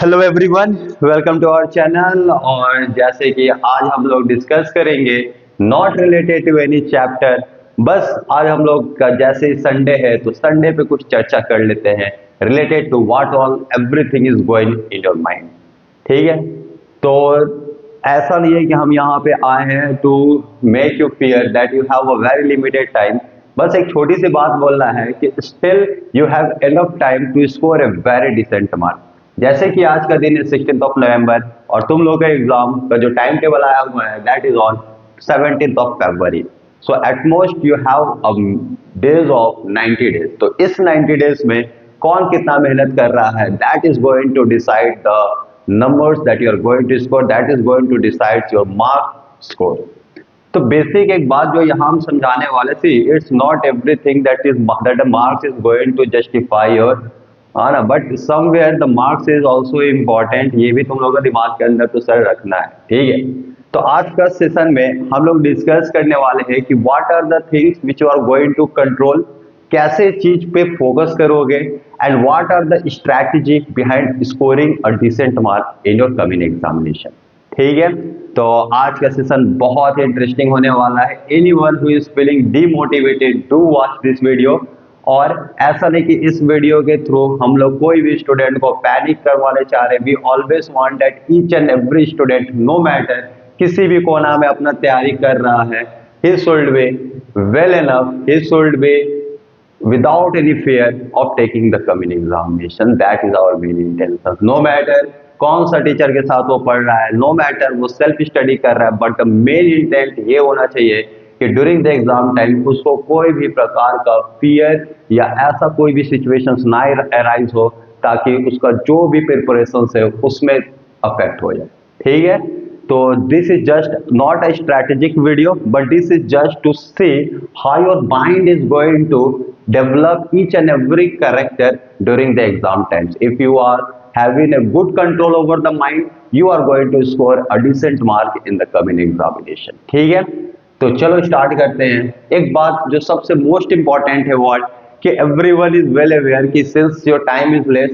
Hello everyone, welcome to our channel. और जैसे कि आज हम लोग डिस्कस करेंगे not related to any chapter. बस आज हम लोग का जैसे संडे है तो संडे पे कुछ चर्चा कर लेते हैं related to what all everything is going in your mind. ठीक है, तो ऐसा नहीं है कि हम यहाँ पे आए हैं to make you fear that you have a very limited time. बस एक छोटी सी बात बोलना है कि still you have enough time to score a very decent mark. जैसे कि आज का दिन है 16th ऑफ नवंबर और तुम लोग का एग्जाम का जो टाइम टेबल आया हुआ है that is on 17th of February. So at most you have days of 90 days. तो इस 90 डेज में कौन कितना मेहनत कर रहा है that is going to decide the numbers that you are going to score, that is going to decide your mark score. तो बेसिक एक बात जो यहाँ हम समझाने वाले थे, it's not everything that the marks is going to justify your, हाँ ना, but somewhere the marks is also important. ये भी तुम लोगों का दिमाग के अंदर तो सर रखना है। ठीक है, तो आज का सेशन में हम लोग डिस्कस करने वाले हैं कि what are the things which you are going to control, कैसे चीज पे फोकस करोगे, and what are the strategy behind scoring a decent mark in your coming examination. ठीक है, तो आज का सेशन बहुत ही इंटरेस्टिंग होने वाला है। Anyone who is feeling demotivated to watch this video. और ऐसा नहीं कि इस वीडियो के थ्रू हम लोग कोई भी स्टूडेंट को पैनिक करवाने चाह रहे। We always want that each and every student, no matter किसी भी कोना में अपना तैयारी कर रहा है, he should be well enough, he should be without any fear of taking the coming examination. That is our main intention. No matter कौन सा टीचर के साथ वो पढ़ रहा है, no matter वो सेल्फ स्टडी कर रहा है, बट द मेन इंटेंट ये होना चाहिए कि ड्यूरिंग द एग्जाम टाइम उसको कोई भी प्रकार का फियर या ऐसा कोई भी सिचुएशंस ना अराइज हो ताकि उसका जो भी प्रिपरेशन है उसमें अफेक्ट हो जाए। ठीक है, तो this is just not a strategic video, but this is just to see how your mind is going to develop each and every character during the exam times. If you are having a good control over the mind, you are going to score a decent mark in the coming examination. ठीक है, तो चलो start करते हैं। एक बात जो सबसे मोस्ट इंपॉर्टेंट है व्हाट कि एवरीवन इज वेल अवेयर कि since your time is less,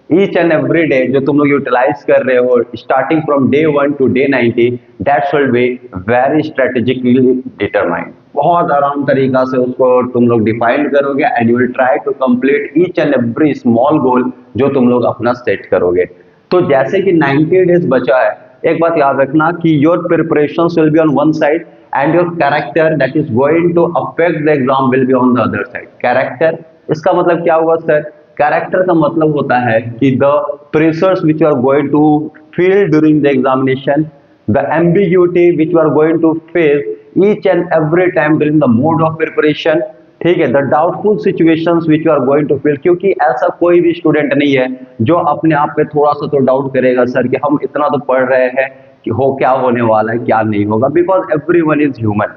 each and every day जो तुम लोग यूटिलाइज कर रहे हो starting from day 1 to day 90, that should be very strategically determined. बहुत आराम तरीका से उसको तुम लोग डिफाइन करोगे and you will try to complete each and every small goal जो तुम लोग अपना सेट करोगे। तो जैसे कि 90 डेज बचा है, एक बात याद रखना कि your preparations will be on one side and your character that is going to affect the exam will be on the other side. Character, इसका मतलब क्या हुआ सर? कैरेक्टर का मतलब होता है कि the pressures which you are going to feel during the examination, the ambiguity which you are going to face each and every time during the mode of preparation. ठीक है, the doubtful situations which you are going to feel, क्योंकि ऐसा कोई भी student नहीं है जो अपने आप पे थोड़ा सा तो डाउट करेगा सर कि हम इतना तो पढ़ रहे हैं कि हो क्या होने वाला है क्या नहीं होगा, बिकॉज एवरीवन इज ह्यूमन।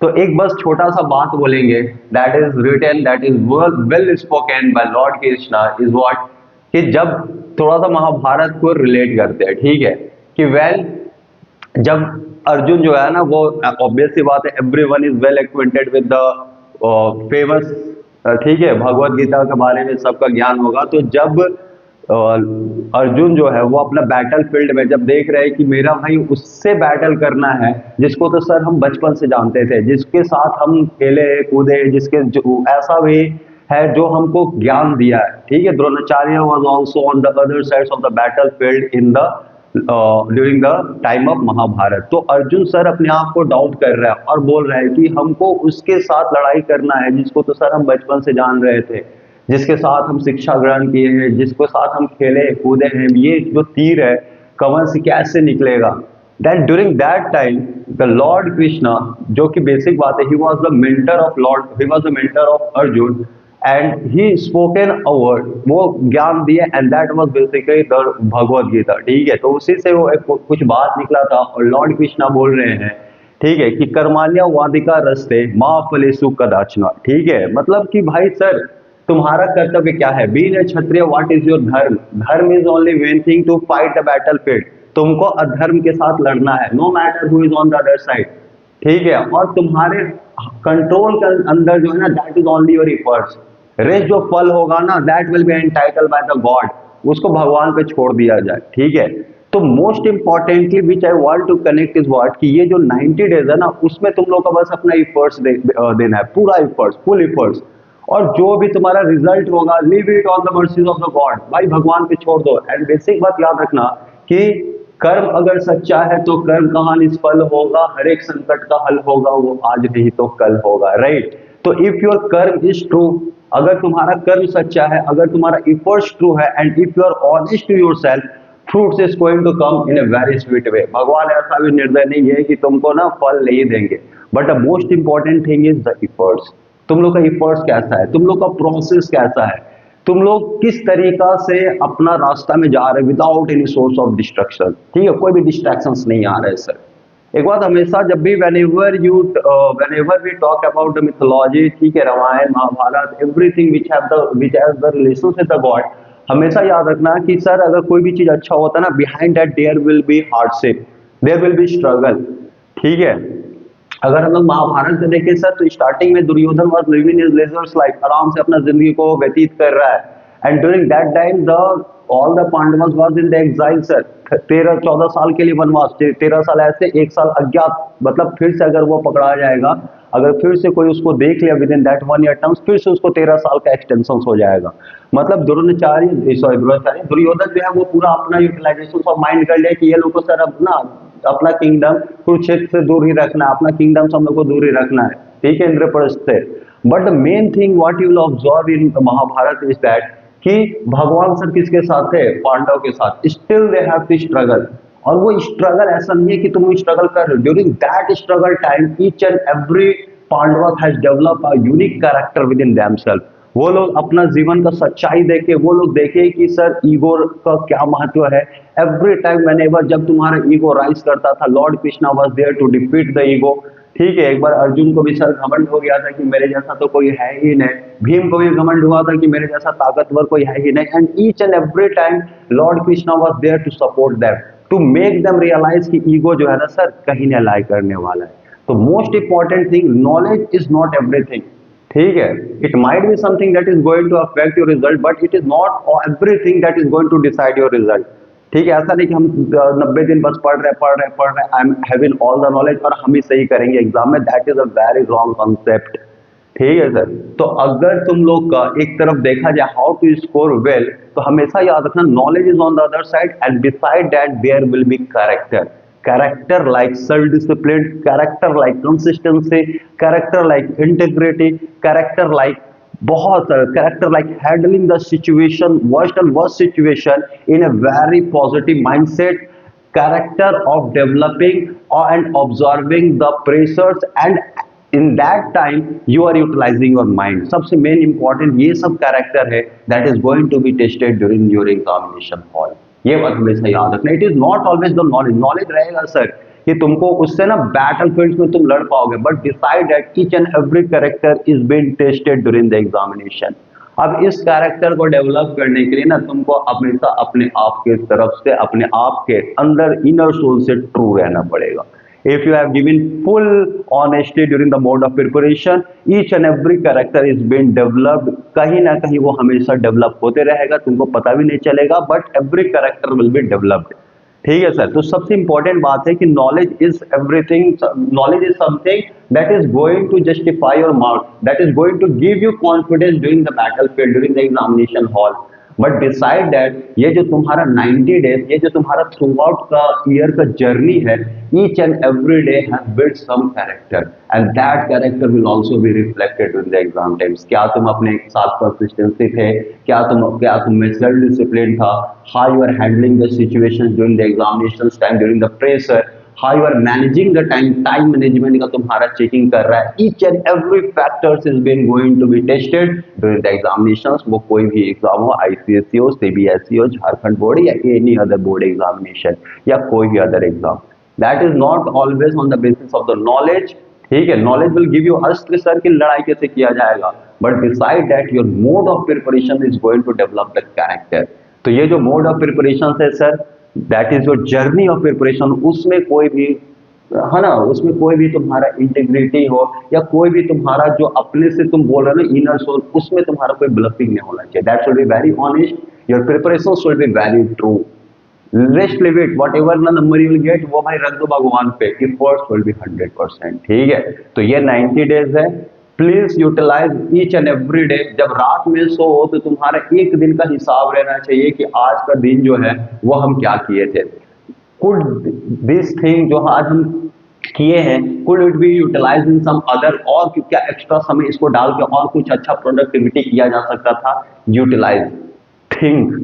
तो एक बस छोटा सा बात बोलेंगे that is written, that is well spoken by lord Krishna is what कि जब थोड़ा सा महाभारत को रिलेट करते हैं। ठीक है, कि वेल जब अर्जुन जो है ना वो ऑब्वियस सी बात है everyone is well acquainted with the famous, ठीक है, भगवत गीता के बारे में सबका ज्ञान होगा। तो जब अर्जुन जो है वो अपना बैटल फील्ड में जब देख रहे हैं कि मेरा भाई उससे बैटल करना है जिसको तो सर हम बचपन से जानते थे, जिसके साथ हम खेले कूदे, जिसके ऐसा भी है जो हमको ज्ञान दिया है। ठीक है, Dronacharya was also on the other sides of the battle field in the during the time of Mahabharat. तो अर्जुन सर अपने आप को डाउट कर रहा है और बोल रहा है कि हमको उसके साथ लड़ाई करना है जिसको तो सर हम बचपन से जान रहे थे, जिसके साथ हम शिक्षा ग्रहण किए हैं, जिसके साथ हम खेले कूदे हैं। ये जो तीर है कमल से कैसे निकलेगा? Then during that time the Lord Krishna, जो कि बेसिक बात है, he was the mentor of Lord, he was the mentor of Arjun and he spoken a word, वो ज्ञान दिए and that was basically the Bhagavad Gita. ठीक है, तो उसी से वो एक कुछ बात निकला था और लॉर्ड कृष्णा बोल रहे हैं, ठीक है, कि कर्माण्या वादिका रस्ते माँ फलेसु कदाचना। ठीक है, मतलब कि भाई सर तुम्हारा कर्तव्य क्या है? Being a Kshatriya, what is your dharma? Dharma is only one thing to fight the battle field. तुमको अधर्म के साथ लड़ना है, no matter who is on the other side. ठीक है, और तुम्हारे कंट्रोल के अंदर जो है ना that is only your efforts. Rest जो फल होगा ना that will be entitled by the god. उसको भगवान पे छोड़ दिया जाए, ठीक है। तो most importantly which I want to connect is what कि ये जो 90 डेज है ना, उसमें तुम लोग का बस अपना एफर्ट्स देना है, पूरा एफर्ट्स, फुल एफर्ट्स। और जो भी तुम्हारा रिजल्ट होगा, leave it on the mercies of the God, भाई भगवान पे छोड़ दो। एंड बेसिक बात याद रखना कि कर्म अगर सच्चा है तो कर्म कहाँ निष्फल होगा, हर एक संकट का हल होगा, वो आज नहीं तो कल होगा, राइट। तो if your karma is true, अगर तुम्हारा कर्म सच्चा है, अगर तुम्हारा एफर्ट्स ट्रू है, and if you are honest to yourself, fruits is going to come in a very sweet way. भगवान ऐसा भी निर्णय नहीं है कि तुमको ना फल नहीं देंगे, but the most important thing is the efforts. तुम लोग का एफर्ट्स कैसा है, तुम लोग का प्रोसेस कैसा है, तुम लोग किस तरीका से अपना रास्ता में जा रहे हैं without any source of destruction, ठीक है, कोई भी डिस्ट्रैक्शंस नहीं आ रहे सर। एक बात हमेशा जब भी whenever we talk about the mythology, ठीक है, Ramayan Mahabharat, everything which has the relations with the god, हमेशा याद रखना कि सर अगर कोई भी चीज अच्छा होता है ना, behind that there will be hardship, there will be struggle, ठीक है। अगर हम लोग महाभारत से देखें सर, तो स्टार्टिंग में Duryodhan was living his leisures life, आराम से अपना जिंदगी को व्यतीत कर रहा है। And during that time the all the Pandavas was in the exile sir, 13-14 साल के लिए वनवास, 13 साल ऐसे, 1 साल अज्ञात, मतलब फिर से अगर वो पकड़ा जाएगा, अगर फिर से कोई उसको देख लिया with in that 1 year terms, फिर से उसको 13 साल का एक्सटेंशन हो जाएगा। मतलब दुर्योधन जो है वो पूरा अपना यूटिलाइजेशन ऑफ माइंड कर लिया कि ये लोग को सर अपना अपना किंगडम कुरुक्षेत्र से दूर ही रखना है, अपना किंगडम से हम लोग को दूर ही रखना है, ठीक है, इंद्रप्रस्थ से। But the main thing what you will observe in Mahabharat is that कि भगवान सर किसके साथ थे, पांडव के साथ। Still they have to struggle, और वो स्ट्रगल ऐसा नहीं है कि तुम स्ट्रगल कर रहे हो, during that struggle time each and every Pandav has develop a unique character within themselves. वो लोग अपना जीवन का सच्चाई देखे, वो लोग देखे कि सर ईगो का क्या महत्व है। एवरी टाइम व्हेनेवर जब तुम्हारा ईगो राइज करता था, lord Krishna was there to defeat the ego, ठीक है। एक बार अर्जुन को भी सर घमंड हो गया था कि मेरे जैसा तो कोई है ही नहीं, भीम को भी घमंड हुआ था कि मेरे जैसा ताकतवर कोई है ही नहीं। And each and every time lord Krishna was there to support them, to make them realise कि ईगो जो है ना सर कहीं नहीं लाई करने वाला है। तो most important thing, knowledge is not everything, ठीक है। It might be something that is going to affect your result, but it is not everything that is going to decide your result, ठीक है। ऐसा नहीं कि हम 90 दिन बस पढ़ रहे I am having all the knowledge और हम ही सही करेंगे एग्जाम में, that is a very wrong concept, ठीक है सर। तो अगर तुम लोग का एक तरफ देखा जाए हाउ टू स्कोर वेल, तो हमेशा याद रखना knowledge is on the other side, and beside that there will be character, character like self-discipline, character like consistency, character like integrity, character like बहुत सारे character like handling the situation, worst and worst situation in a very positive mindset, character of developing and observing the pressures, and in that time you are utilizing your mind. सबसे main important ये सब character है that is going to be tested during your examination hall. ये बात हमेशा याद रखना। It is not always the knowledge, knowledge रहेगा सर कि तुमको उससे ना बैटल फील्ड में तुम लड़ पाओगे, but decide that each and every character is being tested during the examination. अब इस कैरेक्टर को डेवलप करने के लिए ना तुमको हमेशा अपने आप के तरफ से, अपने आप के अंदर इनर सोल से ट्रू रहना पड़ेगा। If you have given full honesty during the mode of preparation, each and every character is being developed. कहीं ना कहीं वो हमेशा डेवलप होते रहेगा, तुमको पता भी नहीं चलेगा, but every character will be developed. ठीक है सर। तो सबसे इंपॉर्टेंट बात है कि knowledge is everything, knowledge is something that is going to justify your marks, that is going to give you confidence during the battle field, during the examination hall. But decide that ये जो तुम्हारा 90 days, ये जो तुम्हारा throughout का year का journey है, each and every day has built some character, and that character will also be reflected during the exam times. क्या तुम अपने साथ कंसिस्टेंसी थे, क्या तुम में सेल्फ डिसिप्लिन था, how you are handling the situations during the examinations time, during the pressure, how you are managing the time, time management का तुम्हारा चेकिंग कर रहा है। Each and every factors is being going to be tested during the examinations. वो कोई भी exam हो, ICSE हो, सीबीएसई हो, झारखंड बोर्ड या एनी अदर बोर्ड एग्जामिनेशन या कोई भी other exam, that is not always on the basis of the knowledge, ठीक है। Knowledge will give you astra sir की लड़ाई कैसे किया जाएगा, but decide that your mode of preparation is going to develop the character. तो ये जो मोड ऑफ प्रिपरेशन है sir, that is your journey of preparation, उसमें कोई भी है ना, उसमें कोई भी तुम्हारा इंटीग्रिटी हो या कोई भी तुम्हारा जो अपने से तुम बोल रहे हो ना इनर सोल, उसमें तुम्हारा कोई ब्लफिंग नहीं होना चाहिए। That should be very honest, your preparation should be very true, rest live it, what ever ना नंबर यू विल गेट वो भाई रख दो भगवान पे, एफर्ट्स विल बी 100%। ठीक है, तो ये 90 डेज है। Please utilise each and every day. जब रात में सो तो तुम्हारा एक दिन का हिसाब रहना चाहिए कि आज का दिन जो है वो हम क्या किए थे। कुड दिस थिंग जो आज हम किए हैं, could it be utilise in some other, और क्या एक्स्ट्रा समय इसको डाल के और कुछ अच्छा प्रोडक्टिविटी किया जा सकता था। Utilise, think,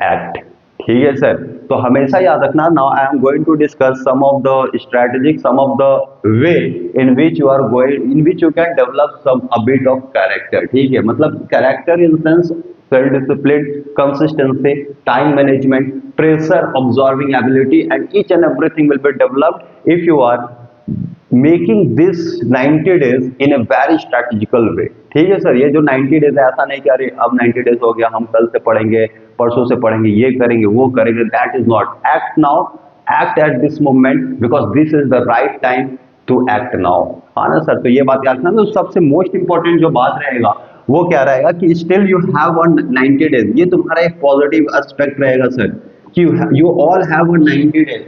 act. ठीक है सर, तो हमेशा याद रखना। Now I am going to discuss some of the strategic, some of the way in which you are going, in which you can develop some a bit of character. ठीक है, मतलब character in sense self discipline, consistency, time management, pressure absorbing ability, and each and everything will be developed if you are making this 90 days in a very strategical way। ठीक है sir, ये जो 90 days है ऐसा नहीं कि अरे अब 90 डेज हो गया हम कल से पढ़ेंगे, परसों से पढ़ेंगे, ये करेंगे वो करेंगे, that is not. Act now, act at this moment, because this is the right time to act now. हाँ ना सर, तो ये बात याद रखना। तो सबसे मोस्ट इंपॉर्टेंट जो बात रहेगा वो क्या रहेगा कि स्टिल यू हैव 90 डेज। ये तुम्हारा एक पॉजिटिव एस्पेक्ट रहेगा सर कि यू ऑल हैव 90 डेज।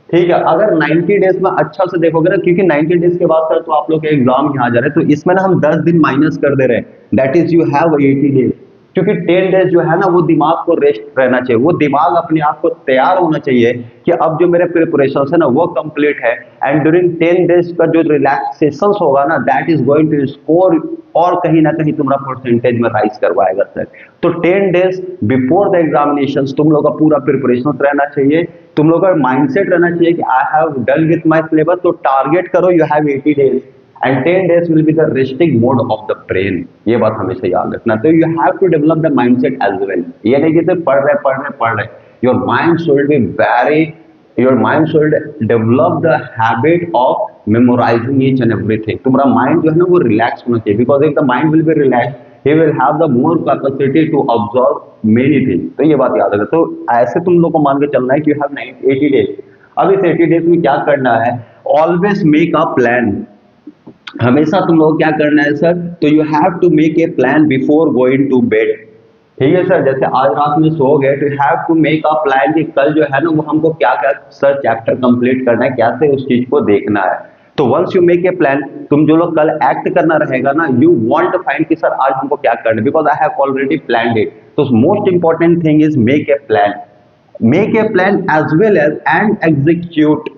ठीक है, अगर 90 डेज में अच्छा से देखोगे ना, क्योंकि 90 डेज के बाद सर तो आप लोग के एग्जाम यहाँ जा रहे हैं, तो इसमें ना हम 10 दिन माइनस कर दे रहे हैं, that is you have 80 days. क्योंकि 10 डेज जो है ना वो दिमाग को रेस्ट रहना चाहिए, वो दिमाग अपने आप को तैयार होना चाहिए कि अब जो मेरे प्रिपरेशन है ना वो कंप्लीट है, एंड ड्यूरिंग 10 डेज का जो रिलैक्सेशन होगा ना that is going to score और कहीं ना कहीं तुम्हारा परसेंटेज में राइज करवाएगा सर। तो 10 डेज बिफोर द एग्जामिनेशन तुम लोग का पूरा प्रिपरेशन रहना चाहिए, तुम लोग का माइंडसेट रहना चाहिए कि I have done with my syllabus. तो टारगेट करो you have 80 days and 10 days will be the resting mode of the brain। ये बात हमेशा याद रखना। तो you have to develop the mindset as well। ये नहीं कि सिर्फ पढ़ रहे। your mind should be very, your mind should develop the habit of memorizing each and everything। तुम्हारा mind जो है ना वो relax होना चाहिए, because if the mind will be relaxed he will have the more capacity to absorb many things। तो ये बात याद रखना। तो ऐसे तुम लोग को मान के चलना है कि you have 80 days। अब इस 80 डेज में क्या करना है, always make a plan। हमेशा तुम लोग क्या करना है सर, तो you have to make a plan before going to bed. ठीक है सर, जैसे आज रात में सो गए तो have to make a plan कि कल जो है ना वो हमको क्या क्या सर चैप्टर कंप्लीट करना है, कैसे उस चीज को देखना है। तो once you make a plan, तुम जो लोग कल एक्ट करना रहेगा ना, यू वांट टू फाइंड कि सर आज हमको क्या करना है, because I have already planned it. तो most important thing is make a plan, make a plan as well as and execute.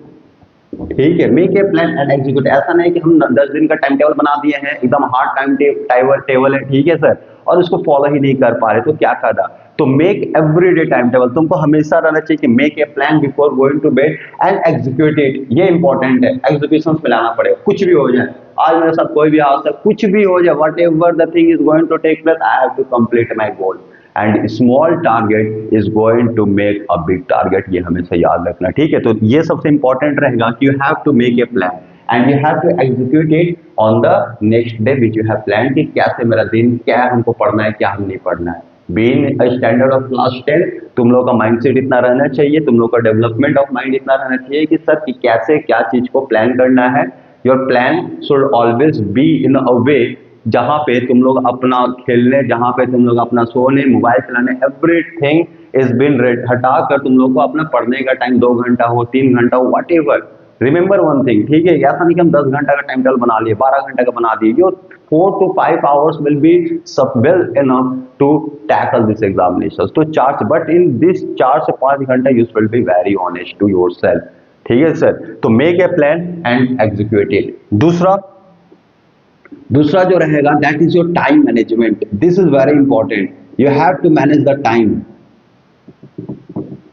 ठीक है, make a plan and execute. ऐसा नहीं कि हम 10 दिन का टाइम टेबल बना दिए हैं, एकदम हार्ड टाइम टेबल है, ठीक है सर, और उसको फॉलो ही नहीं कर पा रहे, तो क्या करना। तो मेक एवरीडे टाइम टेबल, तुमको हमेशा रहना चाहिए कि make a plan before going to bed and execute it. ये इंपॉर्टेंट है, एग्जीक्यूशन में लाना पड़ेगा। कुछ भी हो जाए, आज मेरे साथ कोई भी हादसा, कुछ भी हो जाए, whatever the thing is going to take place, I have to complete my goal and small target is going to make a big target. ये हमेशा याद रखना। ठीक है, तो ये सबसे इंपॉर्टेंट रहेगा कि you have to make a plan and you have to execute it on the next day which you have plan कि कैसे मेरा दिन, क्या हमको पढ़ना है, क्या हम नहीं पढ़ना है। Being a standard of class 10, तुम लोग का माइंडसेट इतना रहना चाहिए, तुम लोग का डेवलपमेंट ऑफ माइंड इतना रहना चाहिए कि सर कि कैसे क्या चीज को प्लान करना है। Your plan should always be in a way जहां पे तुम लोग अपना खेलने, जहां पे तुम लोग अपना सोने, मोबाइल चलाने, एवरीथिंग इज बिन हटा कर तुम लोग को अपना पढ़ने का टाइम 2 घंटा हो, 3 घंटा हो, what ever. Remember one thing, ठीक है, ऐसा नहीं कि हम 10 घंटा का टाइम टेबल बना लिए, 12 घंटे का बना दिए। 4 to 5 hours will be well enough to tackle this examination। तो 4 से, बट इन दिस 4 से 5 घंटा you should be very honest to yourself। ठीक है सर, तो make a plan and execute it. दूसरा जो रहेगा that is your time management. This is very important, you have to manage the time.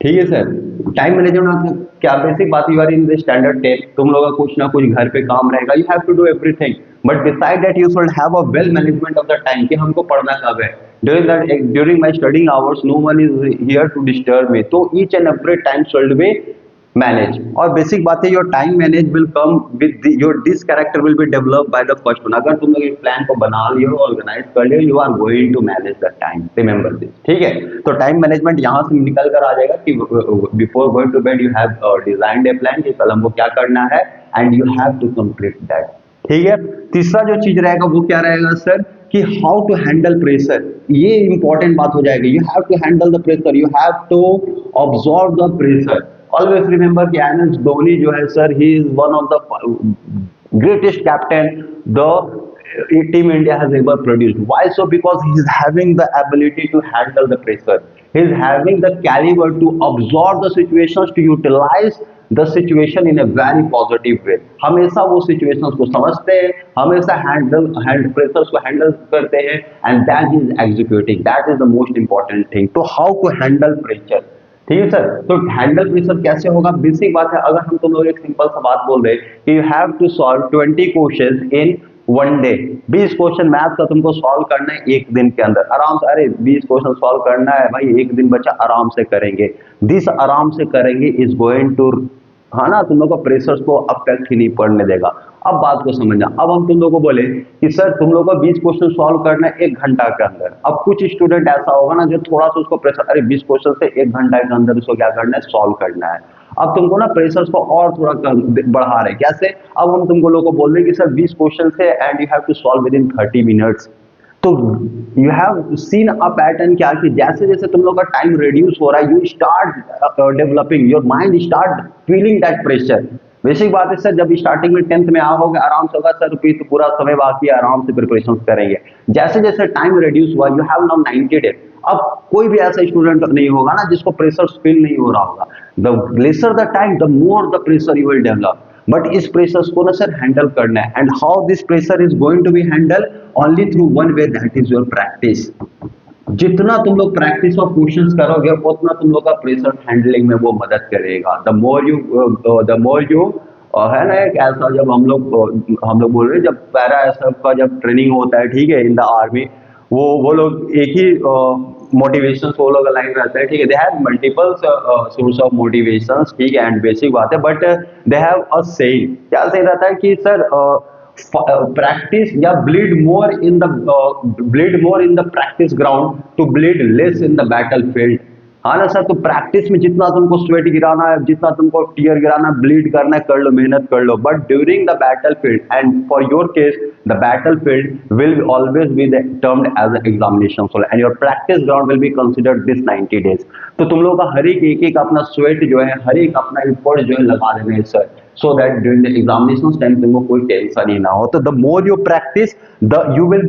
ठीक है सर, टाइम मैनेजमेंट क्या basic बात, you are in the standard 10, तुम लोगों का कुछ ना कुछ घर पे काम रहेगा, you have to do everything, but beside that you should have a well management of the time कि हमको पढ़ना कब है। During my studying hours no one is here to disturb me, तो each and every time should be manage. और basic बात है, your time manage will come with your this character will be develop by the first one. अगर तुम लोग एक plan को बना लियो, ऑर्गेनाइज कर लियो, you are going to manage the time, remember this. ठीक है, तो टाइम मैनेजमेंट यहां से निकल कर आ जाएगा कि before going to bed you have designed a plan कि कल हमको क्या करना है and you have to complete that. ठीक है, तीसरा जो चीज रहेगा वो क्या रहेगा सर, कि हाउ टू हैंडल प्रेशर, ये इंपॉर्टेंट बात हो जाएगी। You have to handle the pressure, you have to observe the pressure. Always remember कि एम एस धोनी जो है sir, he is one of the greatest captain the team India has ever produced. Why so? Because he is having the ability to handle the pressure. He is having the caliber to absorb the situations, to utilize the situation in a very positive way. हमेशा वो situations को समझते हैं, हमेशा pressures को handle करते हैं, and that is executing. That is the most important thing. तो how to handle pressure? ठीक है सर। तो हैंडल प्रेशर कैसे होगा? बेसिक बात है, अगर हम तुम लोग एक सिंपल सा बात बोल रहे कि you have to solve 20 question in one day. 20 question math का तुमको सॉल्व करना है एक दिन के अंदर आराम से। अरे 20 क्वेश्चन सॉल्व करना है भाई, एक दिन बच्चा आराम से करेंगे। दिस आराम से करेंगे इज गोइंग टू, हाँ ना, तुम लोग को प्रेशर्स को अफेक्ट ही नहीं पड़ने देगा। अब बात को समझना। अब हम तुम लोग को बोले कि सर तुम लोग को 20 क्वेश्चन सॉल्व करना है 1 घंटा के अंदर। अब कुछ स्टूडेंट ऐसा होगा ना जो थोड़ा सा उसको प्रेशर, अरे 20 क्वेश्चन से 1 घंटा के अंदर उसको क्या करना है, सॉल्व करना है। अब तुमको ना प्रेशर्स को और थोड़ा बढ़ा रहे, कैसे? अब हम तुमको लोग को बोल रहे कि सर 20 क्वेश्चन है and you have to solve within 30 minutes. तो you have seen a pattern क्या कि जैसे जैसे तुम लोग का टाइम रिड्यूस हो रहा है, you start developing, your mind start feeling that pressure. Basic बात है सर, जब स्टार्टिंग में 10th में आओगे आराम से होगा सर, तो पूरा समय बाकी है, आराम से प्रिपरेशन करेंगे। जैसे जैसे टाइम रिड्यूस हुआ, यू हैव नाउ 90 डेज। अब कोई भी ऐसा स्टूडेंट नहीं होगा ना जिसको प्रेशर फील नहीं हो रहा होगा। The lesser the time the more the pressure you will develop. But इस प्रेशर को ना सर हैंडल करना है। And how this pressure is going to be handle? Only through one way, that is your practice. जितना तुम लोग practice of questions करोगे उतना तुम लोग का प्रेशर हैंडलिंग में वो मदद करेगा। द मोर यू है ना, एक ऐसा जब हम लोग बोल रहे हैं, जब पैरा एसएफ का जब ट्रेनिंग होता है, ठीक है, इन द आर्मी, वो लोग एक ही मोटिवेशन वो लोग अलाइन रहते हैं, ठीक है। They have multiple source of motivations, ठीक है, एंड बेसिक बात है, but they have a saying. क्या सही रहता है कि सर practice या bleed more in the practice ground to bleed less in the battlefield। हाँ ना सर, तो प्रैक्टिस में जितना तुमको स्वेट गिराना है, जितना तुमको टीयर गिराना है, ब्लीड करना है, कर लो, मेहनत कर लो। But during the battlefield, and for your case the battlefield will always be termed as an examination hall and your practice ground will be considered this 90 days. तो तुम लोग का हर एक अपना स्वेट जो है, हर एक अपना एफर्ट जो है लगा देना है sir, so that during the examination time तुमको कोई टेंशन ही ना हो। तो the more you practice, you will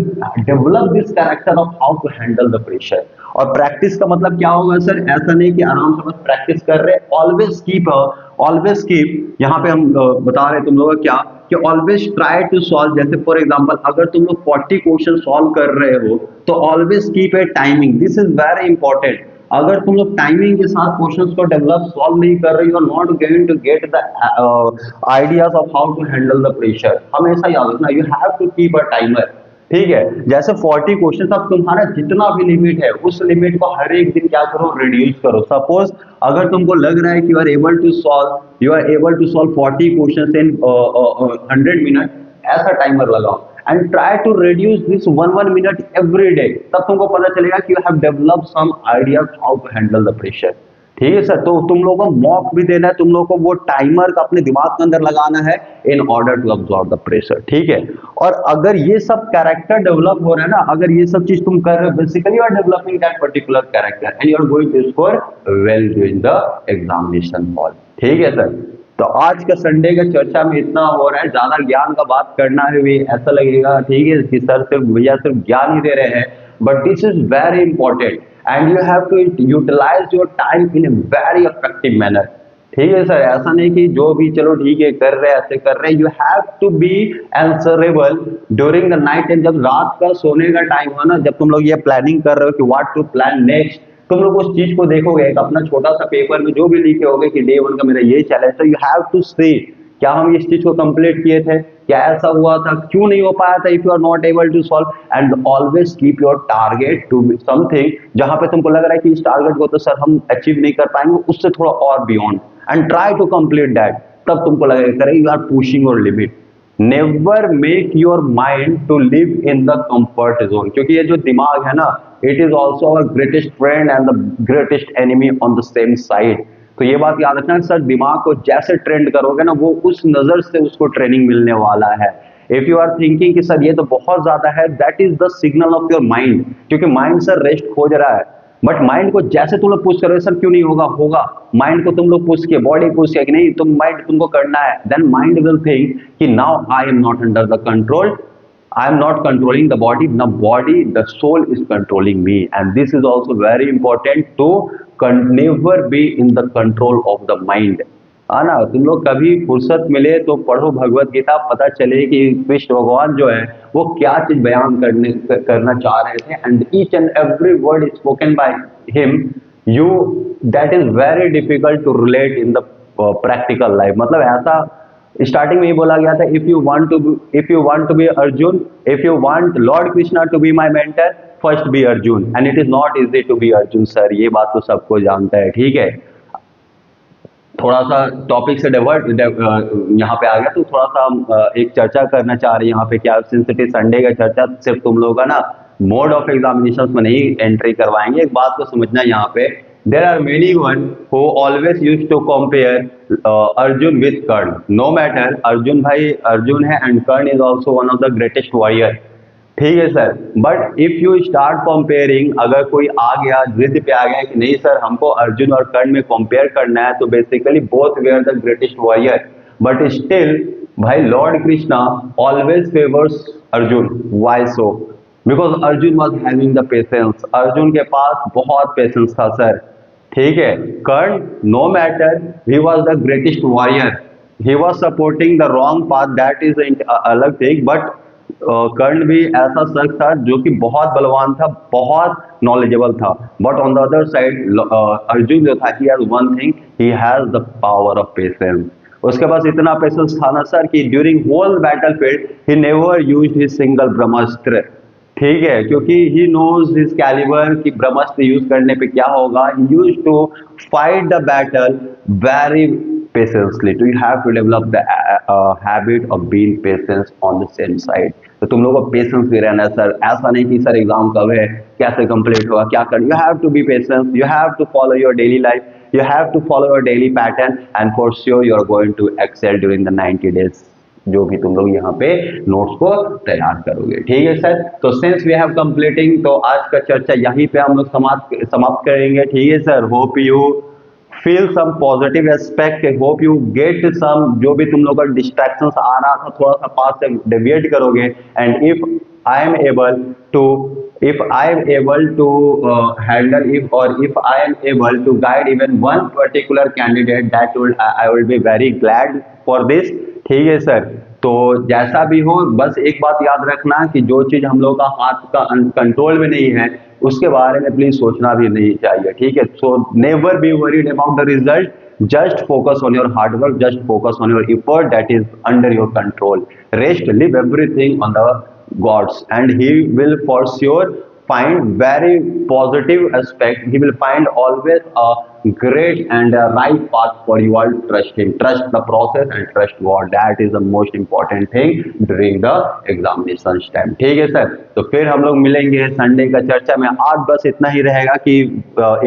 develop this character of how to handle the pressure। और प्रैक्टिस का मतलब क्या होगा सर? ऐसा नहीं कि आराम से बस प्रैक्टिस कर रहे, ऑलवेज कीप यहाँ पे हम बता रहे तुम लोग क्या कि ऑलवेज ट्राई टू सॉल्व। जैसे फॉर एग्जांपल अगर तुम लोग 40 क्वेश्चन सॉल्व कर रहे हो तो always keep a timing, this is very important. अगर तुम लोग टाइमिंग के साथ क्वेश्चंस को डेवलप सॉल्व नहीं कर रहे, you are not going to get the ideas of how to handle the pressure. हमेशा याद रखना, you have to keep a timer, ठीक है। जैसे 40 क्वेश्चन, अब तुम्हारा जितना भी लिमिट है उस लिमिट को हर एक दिन क्या करो, रिड्यूस करो। सपोज अगर तुमको लग रहा है कि you are able to solve 40 questions in 100 minute, ऐसा टाइमर लगाओ and try to reduce this one minute every day। तब तुमको पता चलेगा कि you have developed some ideas how to handle the pressure। ठीक है सर। तो तुम लोगों को मॉक भी देना है, तुम लोगों को वो टाइमर का अपने दिमाग के अंदर लगाना है in order to absorb the pressure, ठीक है। और अगर ये सब कैरेक्टर डेवलप हो रहा है ना, अगर ये सब चीज तुम कर रहे हो, basically you are developing that particular character and you are going to score well during the examination hall, ठीक है सर। तो आज का संडे का चर्चा में इतना हो रहा है, ज्यादा ज्ञान का बात करना है भी ऐसा लगेगा, ठीक है, कि सर सिर्फ भैया सिर्फ ज्ञान ही दे रहे हैं, but this is very important and you have to utilize your time in a very effective manner, ठीक है सर। ऐसा नहीं कि जो भी चलो ठीक है कर रहे हैं, ऐसे कर रहे हैं, you have to be answerable during the night. And जब रात का सोने का टाइम हो ना, जब तुम लोग ये प्लानिंग कर रहे हो कि व्हाट टू प्लान नेक्स्ट, तुम लोग उस चीज को देखोगे, एक अपना छोटा सा पेपर में जो भी लिखे होगे कि डे 1 का मेरा ये चैलेंज, तो यू हैव टू सी क्या हम इस चीज को कंप्लीट किए थे, क्या ऐसा हुआ था, क्यों नहीं हो पाया था, if you are not able to solve. And always keep your target to something जहां पे तुमको लग रहा है कि इस टारगेट को तो सर हम अचीव नहीं कर पाएंगे, उससे थोड़ा और beyond, and try to complete that. तब तुमको लगेगा करें you are pushing your limit. Never make your mind to live in the comfort zone, क्योंकि ये जो दिमाग है ना, it is also our greatest friend and the greatest enemy on the same side. तो ये बात याद रखना सर, दिमाग को जैसे ट्रेंड करोगे ना, वो उस नजर से उसको ट्रेनिंग मिलने वाला है। इफ यू आर थिंकिंग कि सर ये तो बहुत ज्यादा है, that is the signal of your mind, क्योंकि माइंड सर रेस्ट खोज रहा है। बट माइंड को जैसे तुम लोग पुश करोगे, सर क्यों नहीं होगा, होगा। माइंड को तुम लोग पुश किए, बॉडी पुश किया कि नहीं, तुम माइंड तुमको करना है, देन माइंड विल थिंक कि now I am not under the control, I am not controlling the body, the soul is controlling me, and this is also very important to never be in the control of the mind. है ना, तुम लोग कभी फुर्सत मिले तो पढ़ो भगवत गीता, पता चले कि कृष्ण भगवान जो है वो क्या चीज बयान करना चाह रहे थे, and each and every word spoken by him, you that is very difficult to relate in the practical life. मतलब ऐसा स्टार्टिंग में ही बोला गया था, if you want to be Arjun, if you want lord Krishna to be my mentor, first be Arjun, and it is not easy to be Arjun sir, ये बात तो सबको जानता है, ठीक है। थोड़ा सा टॉपिक से डाइवर्ट यहाँ पे आ गया, तो थोड़ा सा हम एक चर्चा करना चाह रहे हैं यहाँ पे, क्या सिंस इट इज संडे का चर्चा सिर्फ तुम लोगों का ना मोड ऑफ एग्जामिनेशन में नहीं एंट्री करवाएंगे। एक बात को समझना यहाँ पे, there are many one who always used to compare Arjun with Karna. No matter Arjun भाई अर्जुन है and Karna is also one of the greatest warrior, ठीक है sir. But if you start comparing, अगर कोई आ गया जिद पे आ गया कि नहीं सर हमको अर्जुन और कर्ण में कंपेयर करना है, तो basically both were the greatest warrior, but still भाई Lord Krishna always favours Arjun. Why so? Because Arjun was having the patience, Arjun के पास बहुत पेशेंस था सर, ठीक है। Karna, no matter he was the greatest warrior, he was supporting the wrong path, that is अलग thing, but Karna भी ऐसा शख्स था जो कि बहुत बलवान था, बहुत नॉलेजेबल था। But on the other side Arjun जो था, he has one thing, he has the power of patience. उसके पास इतना पेशेंस था ना सर कि during whole battlefield he never used his single brahmastra, ठीक है, क्योंकि ही नोज हिज कैलिबर कि ब्रह्मास्त्र यूज करने पे क्या होगा। He used to fight the battle very patiently, तो you have to develop the habit of being patience on the same side. तो तुम लोगों को पेशेंस भी रहना है सर, ऐसा नहीं कि सर एग्जाम कब है, कैसे कंप्लीट होगा, क्या कर, you have to be patience, you have to follow your daily life, you have to follow your daily pattern, and for sure you are going to excel during the 90 days जो भी तुम लोग यहाँ पे notes को तैयार करोगे, ठीक है सर। तो सिंस वी हैव कंप्लीटिंग, तो आज का चर्चा यहीं पे हम लोग समाप्त करेंगे, ठीक है sir. Hope you feel some positive aspect, hope you get some, जो भी तुम लोग का डिस्ट्रैक्शंस आ रहा था थोड़ा सा पास से डेविएट करोगे, and if I am able to handle, if I am able to guide even one particular candidate, that will I will be very glad for this, ठीक है सर। तो जैसा भी हो, बस एक बात याद रखना कि जो चीज हम लोग का हाथ का कंट्रोल में नहीं है उसके बारे में प्लीज सोचना भी नहीं चाहिए, ठीक है। So never be worried about the result, just focus on your hard work, just focus on your effort that is under your control. Rest, leave everything on the gods, and he will for sure find very positive aspect, he will find always a great and a right path for you. All trust him, trust the process and trust God, that is the most important thing during the examination time, ठीक है sir. तो फिर हम लोग मिलेंगे Sunday का चर्चा में। आज बस इतना ही रहेगा कि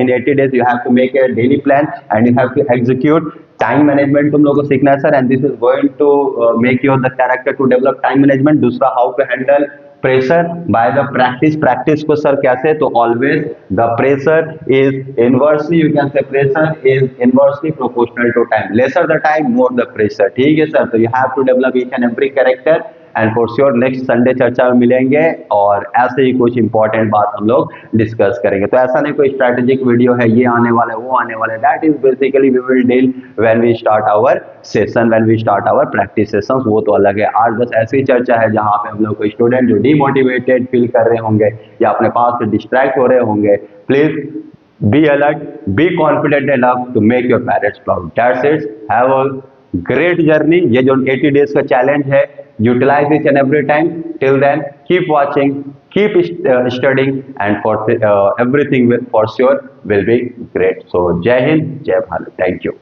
in 80 days you have to make a daily plan and you have to execute time management, तुम लोगों को सीखना है sir, and this is going to make your the character to develop time management. दूसरा, how to handle pressure by the practice को sir कैसे, तो always the pressure is inversely, you can say pressure is inversely proportional to time, lesser the time more the pressure, ठीक है sir. तो you have to develop each and every character, and for sure next Sunday चर्चा में मिलेंगे और ऐसे ही कुछ important बात हम लोग डिस्कस करेंगे। तो ऐसा नहीं कोई स्ट्रैटेजिक वीडियो है, ये आने वाला है वो आने वाला है, that is basically we will deal when we start our session, when we start our practice sessions, वो तो अलग है। आज बस ऐसी चर्चा है जहां पे हम लोग को स्टूडेंट जो डिमोटिवेटेड फील कर रहे होंगे या अपने पास से डिस्ट्रैक्ट हो रहे होंगे, please be alert, be confident enough to make your parents proud, that's it. Have a great journey. ये जो 80 डेज का चैलेंज है, utilize each and every time. Till then, keep watching, keep studying, and for everything will for sure will be great. So Jai Hind, Jai Bharat. Thank you.